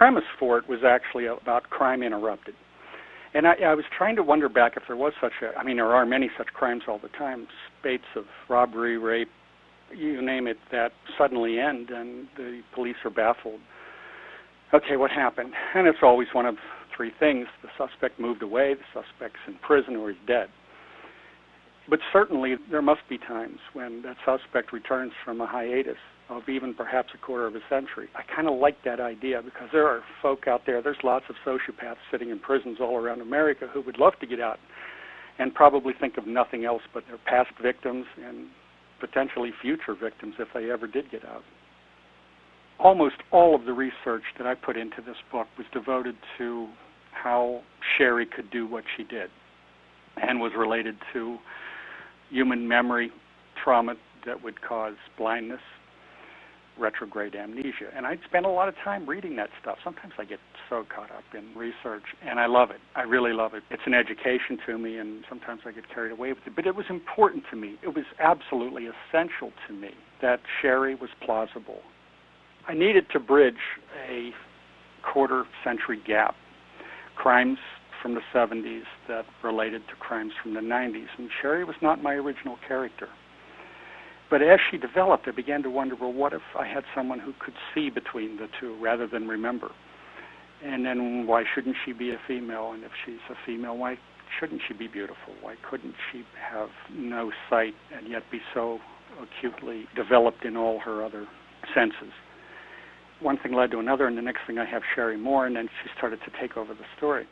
premise for it was actually about crime interrupted. And I was trying to wonder back if there was such a, I mean, there are many such crimes all the time, spates of robbery, rape, you name it, that suddenly end and the police are baffled. Okay, what happened? And it's always one of three things. The suspect moved away, the suspect's in prison, or he's dead. But certainly there must be times when that suspect returns from a hiatus of even perhaps a quarter of a century. I kind of like that idea because there are folk out there, there's lots of sociopaths sitting in prisons all around America who would love to get out and probably think of nothing else but their past victims and potentially future victims if they ever did get out. Almost all of the research that I put into this book was devoted to how Sherry could do what she did and was related to human memory trauma that would cause blindness, retrograde amnesia. And I'd spend a lot of time reading that stuff. Sometimes I get so caught up in research, and I love it. I really love it. It's an education to me, and sometimes I get carried away with it. But it was important to me. It was absolutely essential to me that Sherry was plausible. I needed to bridge a quarter-century gap, crimes from the 70s that related to crimes from the 90s, and Sherry was not my original character. But as she developed, I began to wonder, well, what if I had someone who could see between the two rather than remember? And then why shouldn't she be a female? And if she's a female, why shouldn't she be beautiful? Why couldn't she have no sight and yet be so acutely developed in all her other senses? One thing led to another, and the next thing I have Sherry Moore, and then she started to take over the story.